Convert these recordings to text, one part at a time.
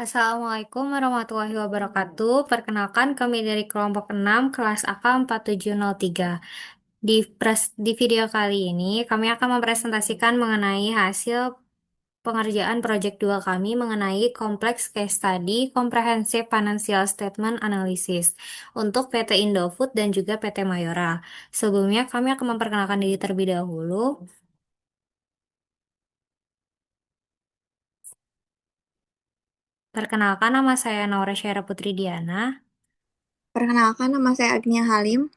Assalamualaikum warahmatullahi wabarakatuh. Perkenalkan kami dari kelompok 6 kelas AK 4703. Di video kali ini kami akan mempresentasikan mengenai hasil pengerjaan proyek 2 kami mengenai kompleks case study Comprehensive Financial Statement Analysis untuk PT Indofood dan juga PT Mayora. Sebelumnya kami akan memperkenalkan diri terlebih dahulu. Perkenalkan, nama saya Naura Syara Putri Diana. Perkenalkan, nama saya Agnia Halim.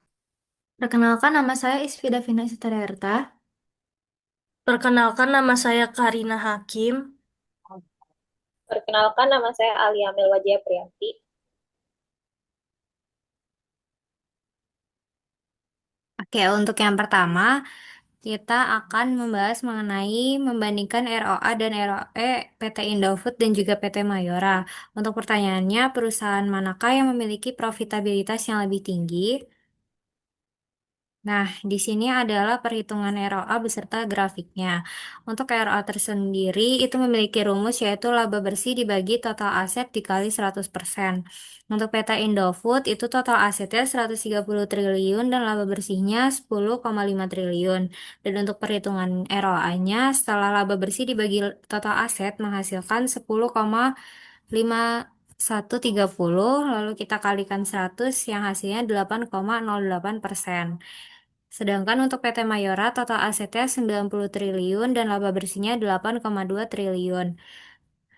Perkenalkan, nama saya Isfida Vina Sitaderta. Perkenalkan, nama saya Karina Hakim. Perkenalkan, nama saya Alia Melwajaya Priyanti. Oke, untuk yang pertama, kita akan membahas mengenai membandingkan ROA dan ROE PT Indofood dan juga PT Mayora. Untuk pertanyaannya, perusahaan manakah yang memiliki profitabilitas yang lebih tinggi? Nah, di sini adalah perhitungan ROA beserta grafiknya. Untuk ROA tersendiri itu memiliki rumus yaitu laba bersih dibagi total aset dikali 100%. Untuk PT Indofood itu total asetnya 130 triliun dan laba bersihnya 10,5 triliun. Dan untuk perhitungan ROA-nya setelah laba bersih dibagi total aset menghasilkan 10,5130 lalu kita kalikan 100 yang hasilnya 8,08%. Sedangkan untuk PT Mayora total asetnya 90 triliun dan laba bersihnya 8,2 triliun.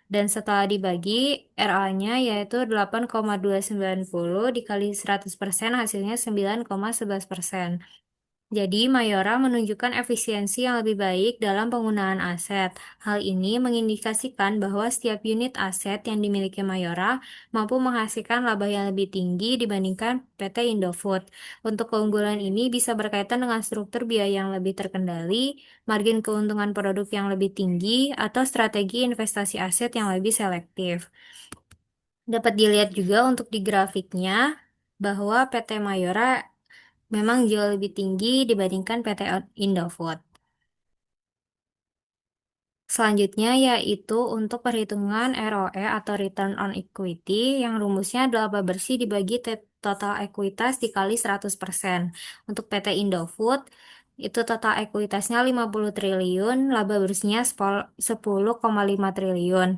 Dan setelah dibagi, RA-nya yaitu 8,290 dikali 100% hasilnya 9,11%. Jadi, Mayora menunjukkan efisiensi yang lebih baik dalam penggunaan aset. Hal ini mengindikasikan bahwa setiap unit aset yang dimiliki Mayora mampu menghasilkan laba yang lebih tinggi dibandingkan PT Indofood. Untuk keunggulan ini bisa berkaitan dengan struktur biaya yang lebih terkendali, margin keuntungan produk yang lebih tinggi, atau strategi investasi aset yang lebih selektif. Dapat dilihat juga untuk di grafiknya bahwa PT Mayora memang jauh lebih tinggi dibandingkan PT Indofood. Selanjutnya yaitu untuk perhitungan ROE atau Return on Equity yang rumusnya adalah laba bersih dibagi total ekuitas dikali 100%. Untuk PT Indofood itu total ekuitasnya 50 triliun, laba bersihnya 10,5 triliun.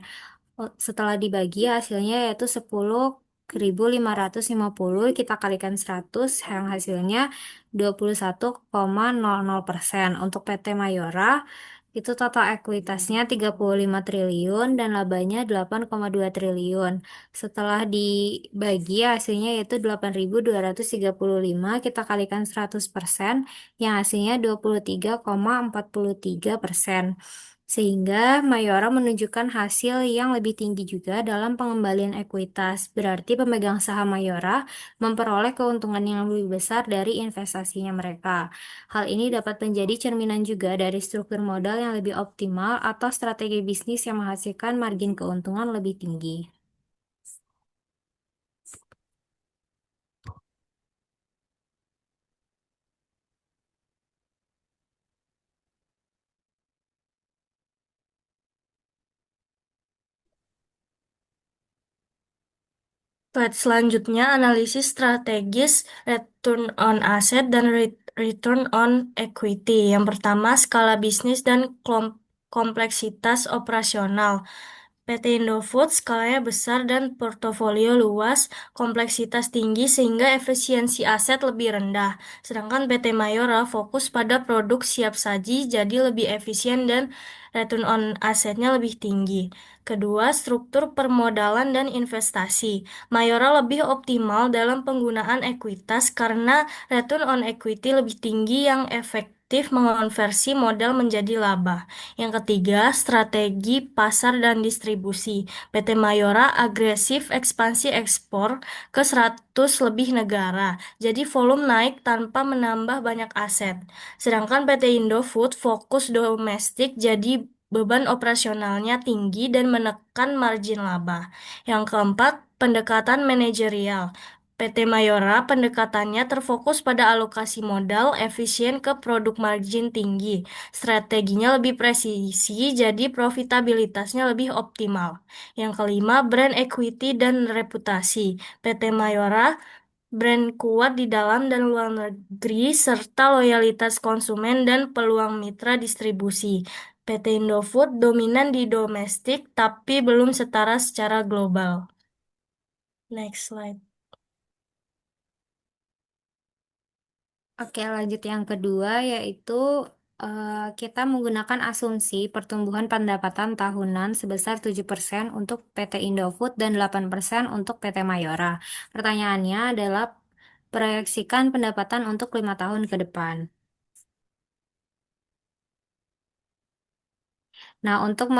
Setelah dibagi hasilnya yaitu 10.550 kita kalikan 100 yang hasilnya 21,00%. Untuk PT Mayora itu total ekuitasnya 35 triliun dan labanya 8,2 triliun. Setelah dibagi hasilnya yaitu 8.235 kita kalikan 100% yang hasilnya 23,43%. Sehingga Mayora menunjukkan hasil yang lebih tinggi juga dalam pengembalian ekuitas. Berarti pemegang saham Mayora memperoleh keuntungan yang lebih besar dari investasinya mereka. Hal ini dapat menjadi cerminan juga dari struktur modal yang lebih optimal atau strategi bisnis yang menghasilkan margin keuntungan lebih tinggi. Slide selanjutnya, analisis strategis return on asset dan return on equity. Yang pertama, skala bisnis dan kompleksitas operasional. PT Indofood skalanya besar dan portofolio luas, kompleksitas tinggi sehingga efisiensi aset lebih rendah. Sedangkan PT Mayora fokus pada produk siap saji jadi lebih efisien dan return on asetnya lebih tinggi. Kedua, struktur permodalan dan investasi. Mayora lebih optimal dalam penggunaan ekuitas karena return on equity lebih tinggi yang efektif mengonversi modal menjadi laba. Yang ketiga, strategi pasar dan distribusi. PT Mayora agresif ekspansi ekspor ke 100 lebih negara. Jadi volume naik tanpa menambah banyak aset. Sedangkan PT Indofood fokus domestik jadi beban operasionalnya tinggi dan menekan margin laba. Yang keempat, pendekatan manajerial. PT Mayora pendekatannya terfokus pada alokasi modal efisien ke produk margin tinggi. Strateginya lebih presisi, jadi profitabilitasnya lebih optimal. Yang kelima, brand equity dan reputasi. PT Mayora brand kuat di dalam dan luar negeri, serta loyalitas konsumen dan peluang mitra distribusi. PT Indofood dominan di domestik, tapi belum setara secara global. Next slide. Oke, lanjut yang kedua yaitu kita menggunakan asumsi pertumbuhan pendapatan tahunan sebesar 7% untuk PT Indofood dan 8% untuk PT Mayora. Pertanyaannya adalah proyeksikan pendapatan untuk 5 tahun ke depan. Nah, untuk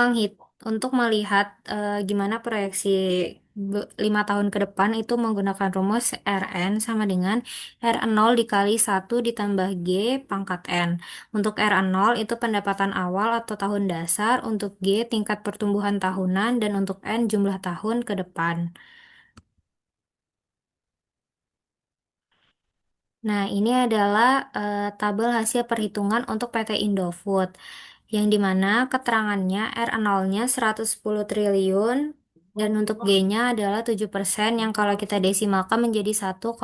melihat gimana proyeksi 5 tahun ke depan itu menggunakan rumus Rn sama dengan R0 dikali 1 ditambah G pangkat N. Untuk R0 itu pendapatan awal atau tahun dasar, untuk G tingkat pertumbuhan tahunan, dan untuk N jumlah tahun ke depan. Nah, ini adalah tabel hasil perhitungan untuk PT Indofood, yang dimana keterangannya R0-nya 110 triliun, dan untuk G-nya adalah 7%, yang kalau kita desimalkan menjadi 1,07.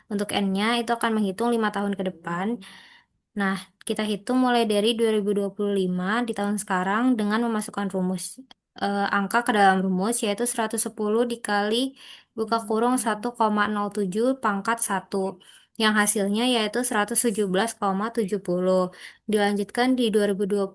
Untuk N-nya itu akan menghitung 5 tahun ke depan. Nah, kita hitung mulai dari 2025 di tahun sekarang dengan memasukkan angka ke dalam rumus, yaitu 110 dikali buka kurung 1,07 pangkat 1, yang hasilnya yaitu 117,70. Dilanjutkan di 2026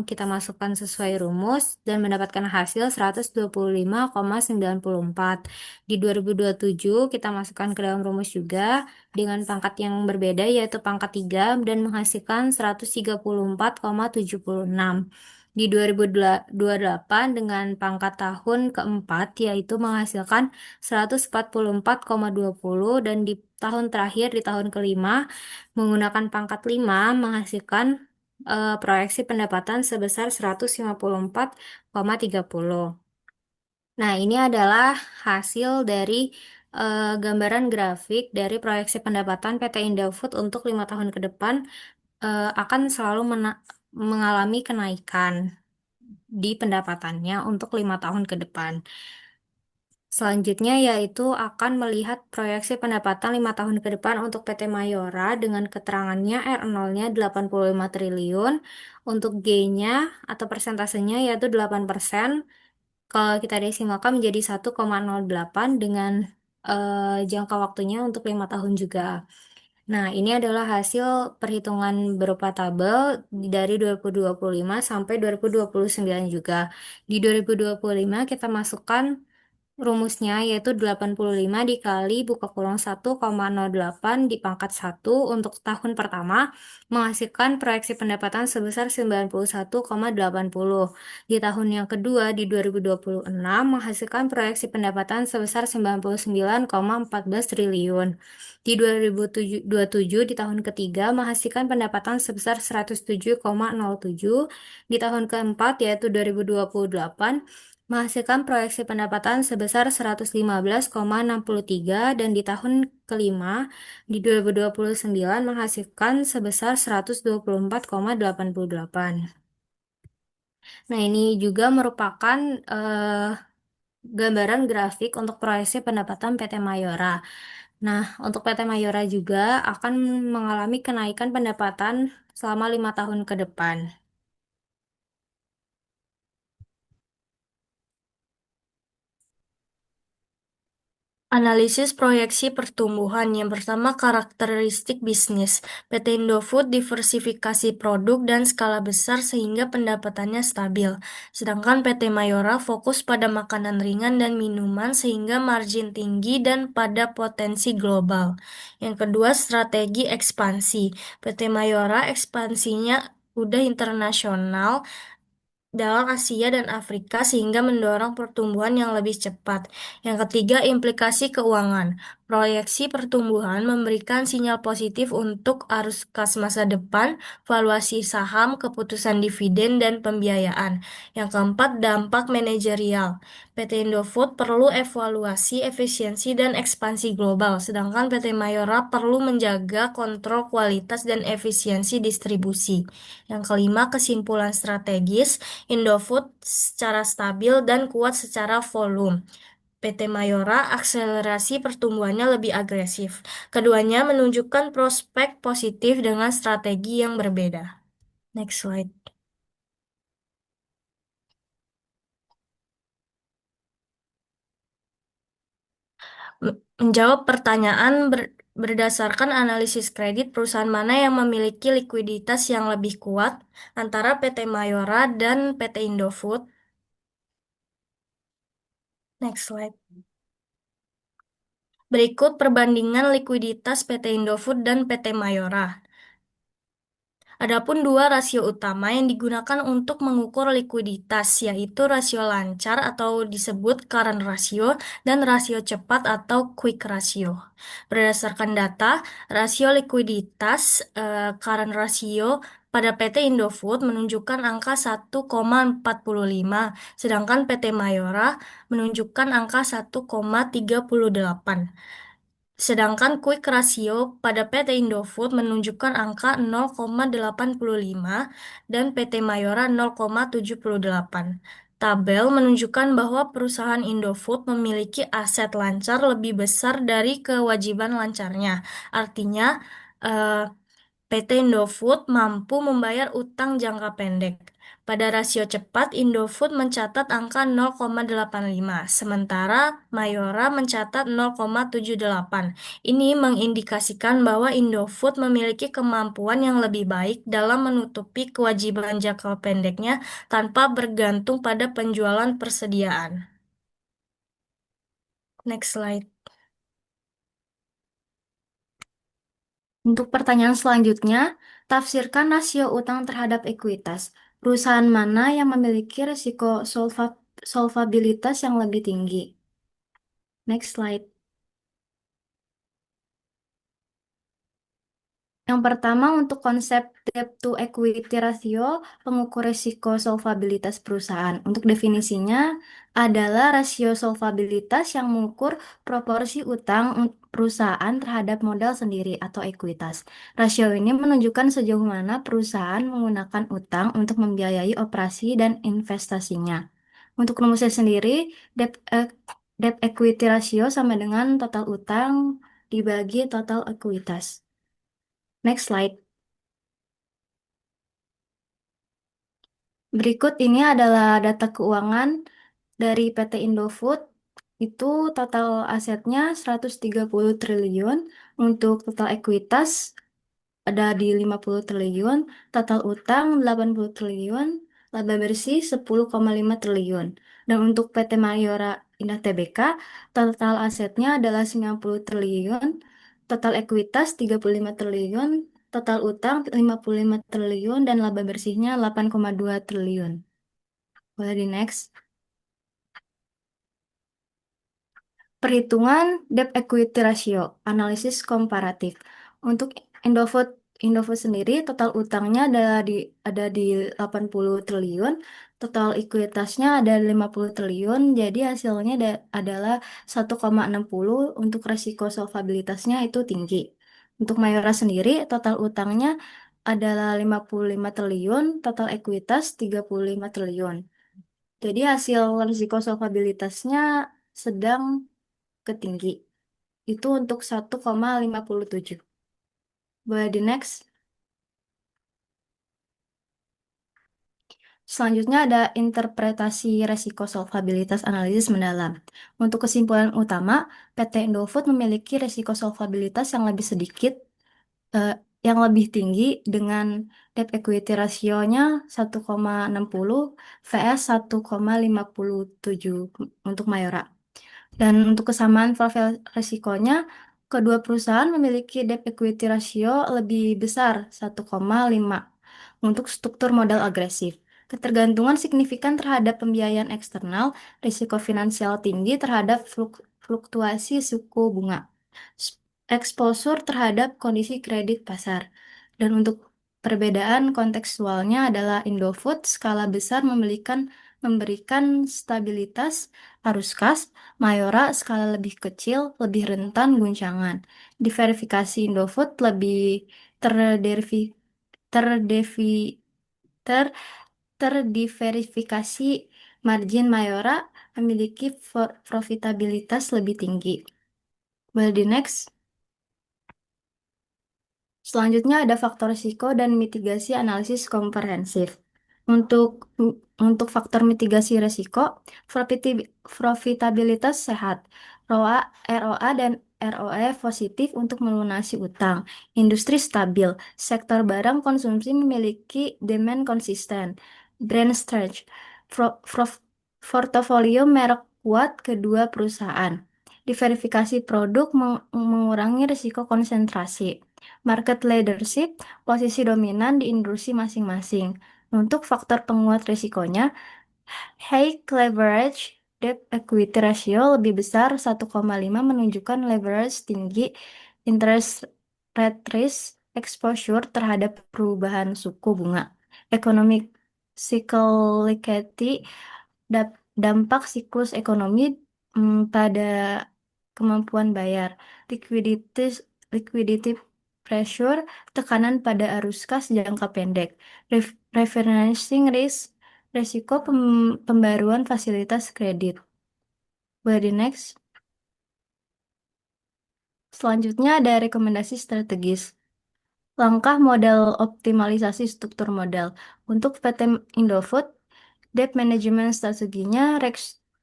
kita masukkan sesuai rumus dan mendapatkan hasil 125,94. Di 2027 kita masukkan ke dalam rumus juga dengan pangkat yang berbeda, yaitu pangkat 3, dan menghasilkan 134,76. Di 2028 dengan pangkat tahun keempat, yaitu menghasilkan 144,20, dan di tahun terakhir, di tahun kelima, menggunakan pangkat 5, menghasilkan proyeksi pendapatan sebesar 154,30. Nah, ini adalah hasil dari gambaran grafik dari proyeksi pendapatan PT Indofood untuk 5 tahun ke depan akan selalu mengalami kenaikan di pendapatannya untuk 5 tahun ke depan. Selanjutnya yaitu akan melihat proyeksi pendapatan 5 tahun ke depan untuk PT Mayora dengan keterangannya R0-nya 85 triliun, untuk G-nya atau persentasenya yaitu 8%. Kalau kita desimalkan menjadi 1,08 dengan jangka waktunya untuk 5 tahun juga. Nah, ini adalah hasil perhitungan berupa tabel dari 2025 sampai 2029 juga. Di 2025 kita masukkan rumusnya, yaitu 85 dikali buka kurung 1,08 di pangkat 1 untuk tahun pertama, menghasilkan proyeksi pendapatan sebesar 91,80. Di tahun yang kedua, di 2026, menghasilkan proyeksi pendapatan sebesar 99,14 triliun. Di 2027, di tahun ketiga, menghasilkan pendapatan sebesar 107,07. Di tahun keempat, yaitu 2028, menghasilkan proyeksi pendapatan sebesar 115,63, dan di tahun kelima di 2029 menghasilkan sebesar 124,88. Nah, ini juga merupakan gambaran grafik untuk proyeksi pendapatan PT Mayora. Nah, untuk PT Mayora juga akan mengalami kenaikan pendapatan selama 5 tahun ke depan. Analisis proyeksi pertumbuhan. Yang pertama, karakteristik bisnis. PT Indofood diversifikasi produk dan skala besar sehingga pendapatannya stabil. Sedangkan PT Mayora fokus pada makanan ringan dan minuman sehingga margin tinggi dan pada potensi global. Yang kedua, strategi ekspansi. PT Mayora ekspansinya udah internasional dalam Asia dan Afrika sehingga mendorong pertumbuhan yang lebih cepat. Yang ketiga, implikasi keuangan. Proyeksi pertumbuhan memberikan sinyal positif untuk arus kas masa depan, valuasi saham, keputusan dividen, dan pembiayaan. Yang keempat, dampak manajerial. PT Indofood perlu evaluasi efisiensi dan ekspansi global, sedangkan PT Mayora perlu menjaga kontrol kualitas dan efisiensi distribusi. Yang kelima, kesimpulan strategis, Indofood secara stabil dan kuat secara volume. PT Mayora akselerasi pertumbuhannya lebih agresif. Keduanya menunjukkan prospek positif dengan strategi yang berbeda. Next slide. Menjawab pertanyaan berdasarkan analisis kredit, perusahaan mana yang memiliki likuiditas yang lebih kuat antara PT Mayora dan PT Indofood? Next slide. Berikut perbandingan likuiditas PT Indofood dan PT Mayora. Adapun dua rasio utama yang digunakan untuk mengukur likuiditas, yaitu rasio lancar atau disebut current ratio dan rasio cepat atau quick ratio. Berdasarkan data, rasio likuiditas current ratio pada PT Indofood menunjukkan angka 1,45, sedangkan PT Mayora menunjukkan angka 1,38. Sedangkan quick ratio pada PT Indofood menunjukkan angka 0,85 dan PT Mayora 0,78. Tabel menunjukkan bahwa perusahaan Indofood memiliki aset lancar lebih besar dari kewajiban lancarnya. Artinya, PT Indofood mampu membayar utang jangka pendek. Pada rasio cepat, Indofood mencatat angka 0,85, sementara Mayora mencatat 0,78. Ini mengindikasikan bahwa Indofood memiliki kemampuan yang lebih baik dalam menutupi kewajiban jangka pendeknya tanpa bergantung pada penjualan persediaan. Next slide. Untuk pertanyaan selanjutnya, tafsirkan rasio utang terhadap ekuitas. Perusahaan mana yang memiliki risiko solvabilitas yang lebih tinggi? Next slide. Yang pertama, untuk konsep debt to equity ratio, pengukur risiko solvabilitas perusahaan. Untuk definisinya adalah rasio solvabilitas yang mengukur proporsi utang perusahaan terhadap modal sendiri atau ekuitas. Rasio ini menunjukkan sejauh mana perusahaan menggunakan utang untuk membiayai operasi dan investasinya. Untuk rumusnya sendiri, debt equity ratio sama dengan total utang dibagi total ekuitas. Next slide. Berikut ini adalah data keuangan dari PT Indofood. Itu total asetnya 130 triliun, untuk total ekuitas ada di 50 triliun, total utang 80 triliun, laba bersih 10,5 triliun. Dan untuk PT Mayora Indah Tbk, total asetnya adalah 90 triliun, total ekuitas 35 triliun, total utang 55 triliun, dan laba bersihnya 8,2 triliun. Boleh di next. Perhitungan debt equity ratio, analisis komparatif. Untuk Indofood Indofood sendiri total utangnya ada di 80 triliun, total ekuitasnya ada 50 triliun, jadi hasilnya adalah 1,60, untuk resiko solvabilitasnya itu tinggi. Untuk Mayora sendiri total utangnya adalah 55 triliun, total ekuitas 35 triliun. Jadi hasil risiko solvabilitasnya sedang ke tinggi. Itu untuk 1,57. Boleh di next. Selanjutnya ada interpretasi resiko solvabilitas analisis mendalam. Untuk kesimpulan utama, PT Indofood memiliki resiko solvabilitas yang lebih sedikit, eh, yang lebih tinggi dengan debt equity rasionya 1,60 vs 1,57 untuk Mayora. Dan untuk kesamaan profil risikonya, kedua perusahaan memiliki debt equity ratio lebih besar 1,5 untuk struktur modal agresif. Ketergantungan signifikan terhadap pembiayaan eksternal, risiko finansial tinggi terhadap fluktuasi suku bunga. Exposure terhadap kondisi kredit pasar. Dan untuk perbedaan kontekstualnya adalah Indofood skala besar memberikan stabilitas arus kas, Mayora skala lebih kecil, lebih rentan guncangan. Di verifikasi Indofood lebih terderivi, terdevi, ter, terdiverifikasi margin Mayora memiliki profitabilitas lebih tinggi. Well, di next. Selanjutnya ada faktor risiko dan mitigasi analisis komprehensif. Untuk faktor mitigasi risiko, profitabilitas sehat, ROA dan ROE positif untuk melunasi utang, industri stabil, sektor barang konsumsi memiliki demand konsisten, brand stretch, portofolio merek kuat kedua perusahaan. Diverifikasi produk mengurangi risiko konsentrasi. Market leadership, posisi dominan di industri masing-masing. Untuk faktor penguat risikonya, high leverage debt equity ratio lebih besar 1,5 menunjukkan leverage tinggi, interest rate risk exposure terhadap perubahan suku bunga. Economic cyclicality, dampak siklus ekonomi pada kemampuan bayar. Liquidity pressure, tekanan pada arus kas jangka pendek. Refinancing risk, resiko pembaruan fasilitas kredit. Very next. Selanjutnya ada rekomendasi strategis. Langkah model optimalisasi struktur modal. Untuk PT Indofood, debt management strateginya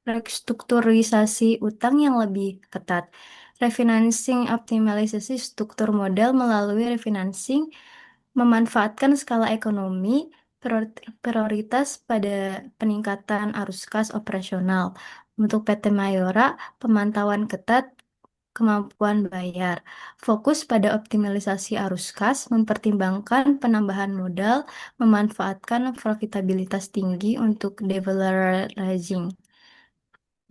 restrukturisasi utang yang lebih ketat. Refinancing optimalisasi struktur modal melalui refinancing memanfaatkan skala ekonomi prioritas pada peningkatan arus kas operasional. Untuk PT Mayora, pemantauan ketat kemampuan bayar. Fokus pada optimalisasi arus kas, mempertimbangkan penambahan modal, memanfaatkan profitabilitas tinggi untuk deleveraging.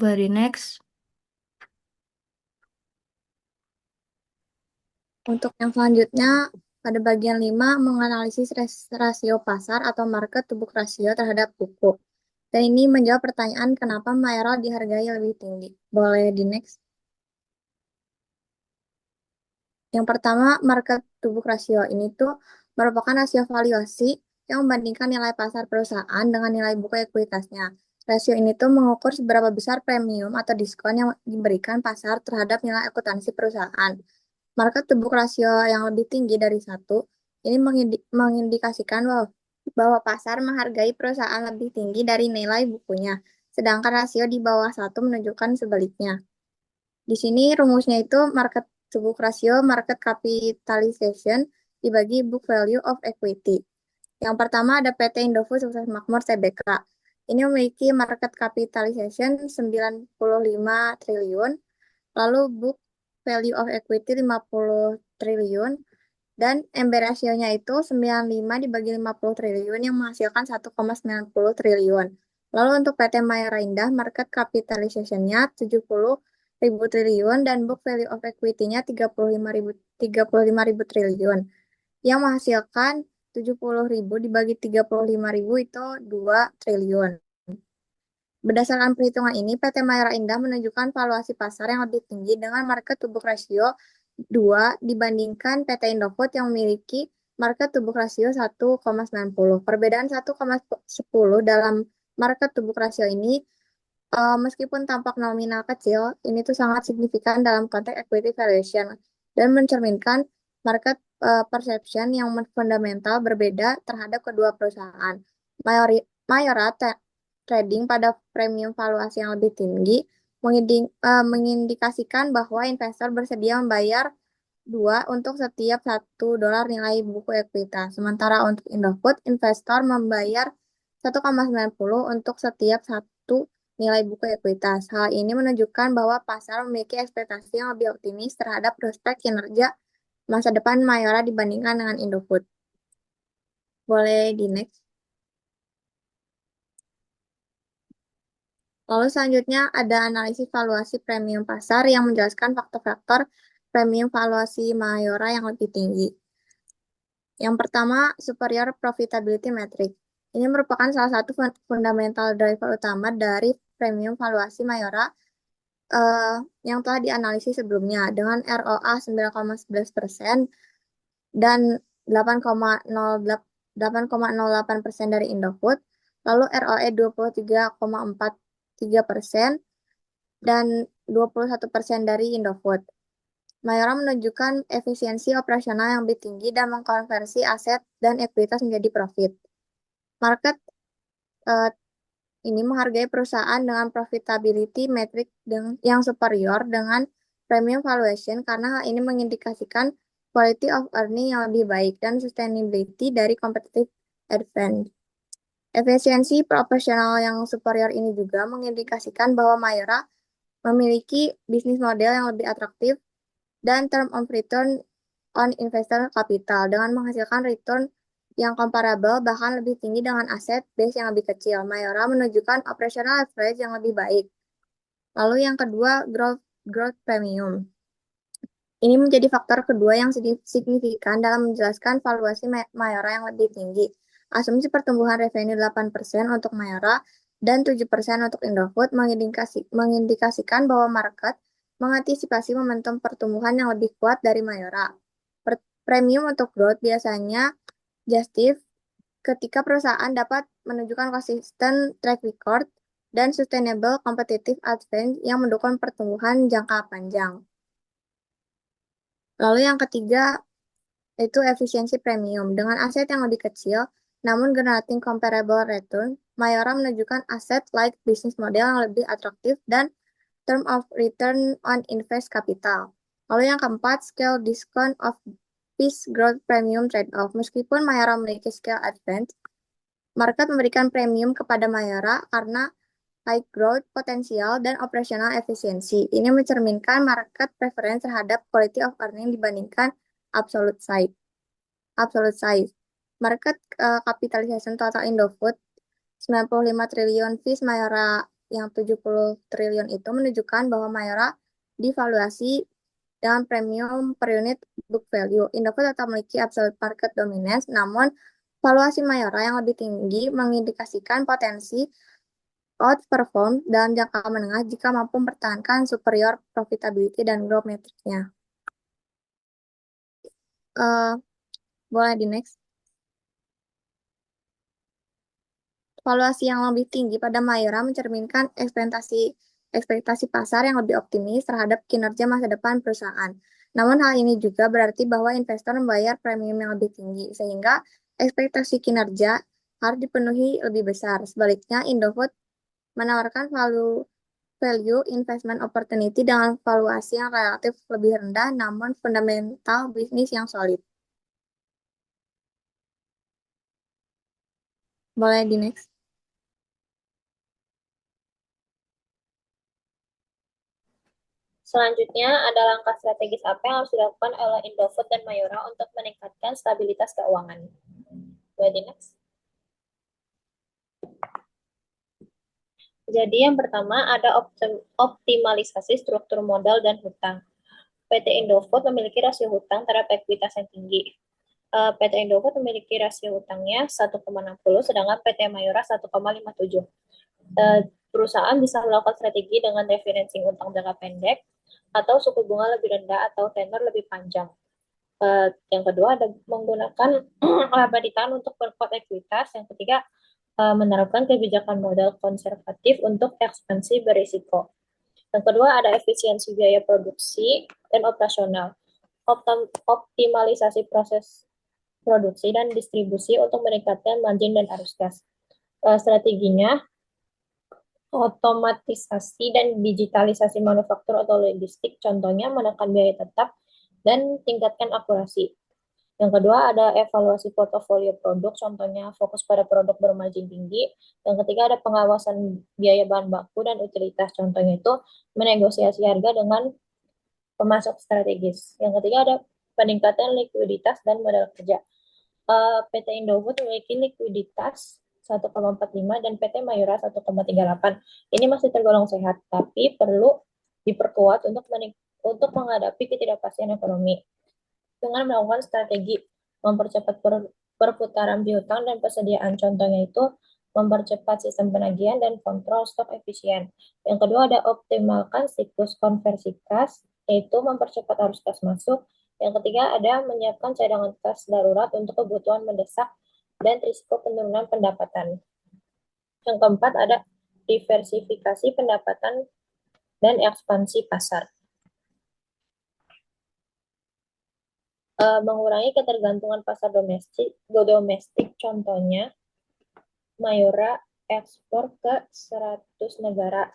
Very next. Untuk yang selanjutnya, pada bagian 5, menganalisis rasio pasar atau market to book rasio terhadap buku. Dan ini menjawab pertanyaan kenapa Mayora dihargai lebih tinggi. Boleh di next. Yang pertama, market to book rasio. Ini tuh merupakan rasio valuasi yang membandingkan nilai pasar perusahaan dengan nilai buku ekuitasnya. Rasio ini tuh mengukur seberapa besar premium atau diskon yang diberikan pasar terhadap nilai ekuitansi perusahaan. Market to book rasio yang lebih tinggi dari 1, ini mengindikasikan bahwa pasar menghargai perusahaan lebih tinggi dari nilai bukunya, sedangkan rasio di bawah 1 menunjukkan sebaliknya. Di sini rumusnya itu market to book ratio, market capitalization dibagi book value of equity. Yang pertama ada PT Indofood Sukses Makmur Tbk. Ini memiliki market capitalization 95 triliun, lalu book value of equity 50 triliun, dan MB rasionya itu 95 dibagi 50 triliun yang menghasilkan 1,90 triliun. Lalu untuk PT Mayora Indah, market capitalization-nya 70.000 triliun dan book value of equity-nya 35.000 triliun. Yang menghasilkan 70.000 dibagi 35.000 itu 2 triliun. Berdasarkan perhitungan ini, PT Mayora Indah menunjukkan valuasi pasar yang lebih tinggi dengan market to book ratio 2 dibandingkan PT Indofood yang memiliki market to book ratio 1,90. Perbedaan 1,10 dalam market to book ratio ini meskipun tampak nominal kecil, ini tuh sangat signifikan dalam konteks equity valuation dan mencerminkan market perception yang fundamental berbeda terhadap kedua perusahaan. Mayora trading pada premium valuasi yang lebih tinggi mengindikasikan bahwa investor bersedia membayar 2 untuk setiap $1 nilai buku ekuitas. Sementara untuk Indofood, investor membayar 1,90 untuk setiap 1 nilai buku ekuitas. Hal ini menunjukkan bahwa pasar memiliki ekspektasi yang lebih optimis terhadap prospek kinerja masa depan Mayora dibandingkan dengan Indofood. Boleh di next. Lalu selanjutnya ada analisis valuasi premium pasar yang menjelaskan faktor-faktor premium valuasi Mayora yang lebih tinggi. Yang pertama, superior profitability metric. Ini merupakan salah satu fundamental driver utama dari premium valuasi Mayora yang telah dianalisis sebelumnya dengan ROA 9,11% dan 8,08% dari Indofood, lalu ROE 23,43% dan 21% dari Indofood. Mayora menunjukkan efisiensi operasional yang lebih tinggi dan mengkonversi aset dan ekuitas menjadi profit. Market ini menghargai perusahaan dengan profitability metric yang superior dengan premium valuation karena hal ini mengindikasikan quality of earning yang lebih baik dan sustainability dari competitive advantage. Efisiensi operasional yang superior ini juga mengindikasikan bahwa Mayora memiliki bisnis model yang lebih atraktif dan term of return on investor capital dengan menghasilkan return yang comparable bahkan lebih tinggi dengan aset base yang lebih kecil. Mayora menunjukkan operational leverage yang lebih baik. Lalu yang kedua, growth premium. Ini menjadi faktor kedua yang signifikan dalam menjelaskan valuasi Mayora yang lebih tinggi. Asumsi pertumbuhan revenue 8% untuk Mayora dan 7% untuk Indofood mengindikasikan bahwa market mengantisipasi momentum pertumbuhan yang lebih kuat dari Mayora. Premium untuk growth biasanya justif ketika perusahaan dapat menunjukkan konsisten track record dan sustainable competitive advantage yang mendukung pertumbuhan jangka panjang. Lalu yang ketiga itu efisiensi premium. Dengan aset yang lebih kecil, namun generating comparable return, Mayora menunjukkan aset-like business model yang lebih atraktif dan term of return on invest capital. Lalu yang keempat, scale discount of this growth premium trade-off. Meskipun Mayora memiliki scale advantage, market memberikan premium kepada Mayora karena high growth potensial dan operational efisiensi. Ini mencerminkan market preference terhadap quality of earning dibandingkan absolute size. Market capitalization total Indofood 95 triliun fees Mayora yang 70 triliun itu menunjukkan bahwa Mayora divaluasi dengan premium per unit book value. Indofood tetap memiliki absolute market dominance, namun valuasi Mayora yang lebih tinggi mengindikasikan potensi outperform dalam jangka menengah jika mampu mempertahankan superior profitability dan growth metricnya. Boleh di next. Valuasi yang lebih tinggi pada Mayora mencerminkan ekspektasi pasar yang lebih optimis terhadap kinerja masa depan perusahaan. Namun hal ini juga berarti bahwa investor membayar premium yang lebih tinggi, sehingga ekspektasi kinerja harus dipenuhi lebih besar. Sebaliknya, Indofood menawarkan value investment opportunity dengan valuasi yang relatif lebih rendah, namun fundamental bisnis yang solid. Boleh di next. Selanjutnya, ada langkah strategis apa yang harus dilakukan oleh Indofood dan Mayora untuk meningkatkan stabilitas keuangan. Boleh di next. Jadi yang pertama ada optimalisasi struktur modal dan hutang. PT Indofood memiliki rasio hutang terhadap ekuitas yang tinggi. PT Indofood memiliki rasio hutangnya 1,60, sedangkan PT Mayora 1,57. Perusahaan bisa melakukan strategi dengan refinancing utang jangka pendek atau suku bunga lebih rendah atau tenor lebih panjang. Yang kedua ada menggunakan laba ditahan untuk perkuat ekuitas. Yang ketiga menerapkan kebijakan modal konservatif untuk ekspansi berisiko. Yang kedua ada efisiensi biaya produksi dan operasional. Optimalisasi proses produksi dan distribusi untuk meningkatkan margin dan arus kas. Strateginya otomatisasi dan digitalisasi manufaktur atau logistik, contohnya menekan biaya tetap dan tingkatkan akurasi. Yang kedua ada evaluasi portofolio produk, contohnya fokus pada produk bermargin tinggi. Yang ketiga ada pengawasan biaya bahan baku dan utilitas, contohnya itu menegosiasi harga dengan pemasok strategis. Yang ketiga ada peningkatan likuiditas dan modal kerja. PT Indofood memiliki likuiditas 1,45 dan PT Mayora 1,38. Ini masih tergolong sehat, tapi perlu diperkuat untuk untuk menghadapi ketidakpastian ekonomi. Dengan melakukan strategi mempercepat perputaran piutang dan persediaan, contohnya itu mempercepat sistem penagihan dan kontrol stok efisien. Yang kedua ada optimalkan siklus konversi kas, yaitu mempercepat arus kas masuk. Yang ketiga ada menyiapkan cadangan kas darurat untuk kebutuhan mendesak dan risiko penurunan pendapatan. Yang keempat ada diversifikasi pendapatan dan ekspansi pasar. Mengurangi ketergantungan pasar domestik, contohnya Mayora ekspor ke 100 negara.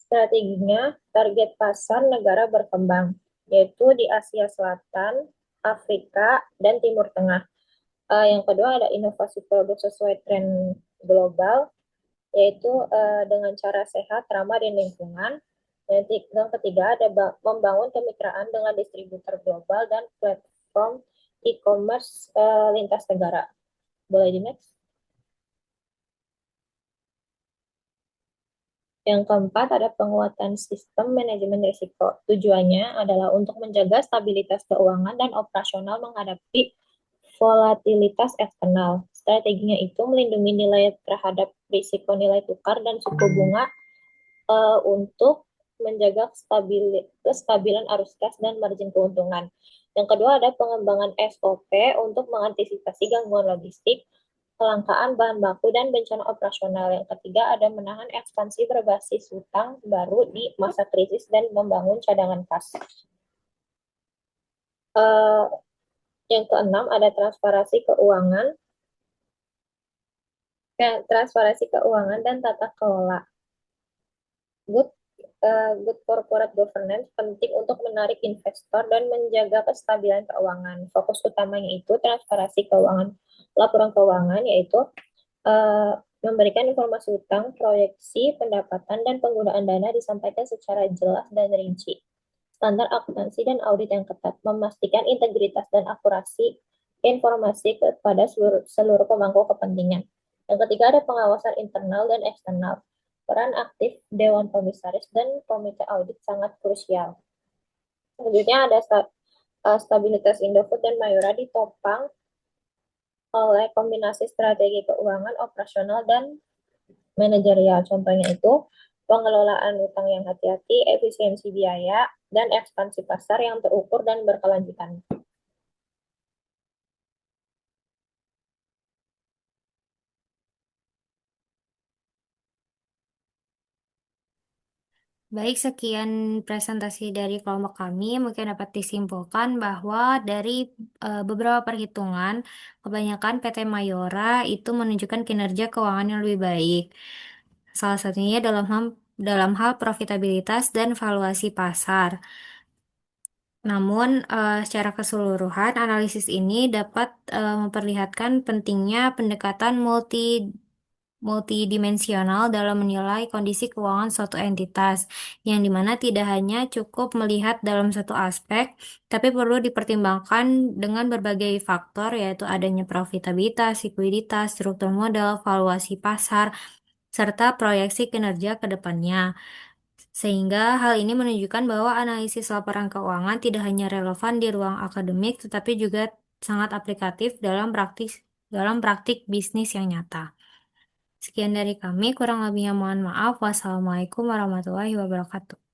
Strateginya target pasar negara berkembang, yaitu di Asia Selatan, Afrika, dan Timur Tengah. Yang kedua ada inovasi produk sesuai tren global, yaitu dengan cara sehat, ramah, dan lingkungan. Yang ketiga ada membangun kemitraan dengan distributor global dan platform e-commerce lintas negara. Boleh di next? Yang keempat ada penguatan sistem manajemen risiko. Tujuannya adalah untuk menjaga stabilitas keuangan dan operasional menghadapi volatilitas eksternal. Strateginya itu melindungi nilai terhadap risiko nilai tukar dan suku bunga untuk menjaga kestabilan arus kas dan margin keuntungan. Yang kedua ada pengembangan SOP untuk mengantisipasi gangguan logistik, kelangkaan bahan baku, dan bencana operasional. Yang ketiga ada menahan ekspansi berbasis hutang baru di masa krisis dan membangun cadangan kas. Yang keenam ada transparansi keuangan dan tata kelola. Good corporate governance penting untuk menarik investor dan menjaga kestabilan keuangan. Fokus utamanya itu transparansi keuangan, laporan keuangan, yaitu memberikan informasi utang, proyeksi, pendapatan, dan penggunaan dana disampaikan secara jelas dan rinci. Standar akuntansi dan audit yang ketat, memastikan integritas dan akurasi informasi kepada seluruh pemangku kepentingan. Yang ketiga ada pengawasan internal dan eksternal. Peran aktif Dewan Komisaris dan Komite Audit sangat krusial. Selanjutnya ada stabilitas Indofood dan Mayora ditopang oleh kombinasi strategi keuangan, operasional, dan manajerial. Contohnya itu pengelolaan utang yang hati-hati, efisiensi biaya, dan ekspansi pasar yang terukur dan berkelanjutan. Baik, sekian presentasi dari kelompok kami. Mungkin dapat disimpulkan bahwa dari beberapa perhitungan, kebanyakan PT Mayora itu menunjukkan kinerja keuangan yang lebih baik. Salah satunya dalam hal profitabilitas dan valuasi pasar. Namun, secara keseluruhan, analisis ini dapat memperlihatkan pentingnya pendekatan multidimensional dalam menilai kondisi keuangan suatu entitas, yang dimana tidak hanya cukup melihat dalam satu aspek, tapi perlu dipertimbangkan dengan berbagai faktor, yaitu adanya profitabilitas, likuiditas, struktur modal, valuasi pasar, serta proyeksi kinerja ke depannya. Sehingga hal ini menunjukkan bahwa analisis laporan keuangan tidak hanya relevan di ruang akademik, tetapi juga sangat aplikatif dalam praktik bisnis yang nyata. Sekian dari kami, kurang lebihnya mohon maaf. Wassalamualaikum warahmatullahi wabarakatuh.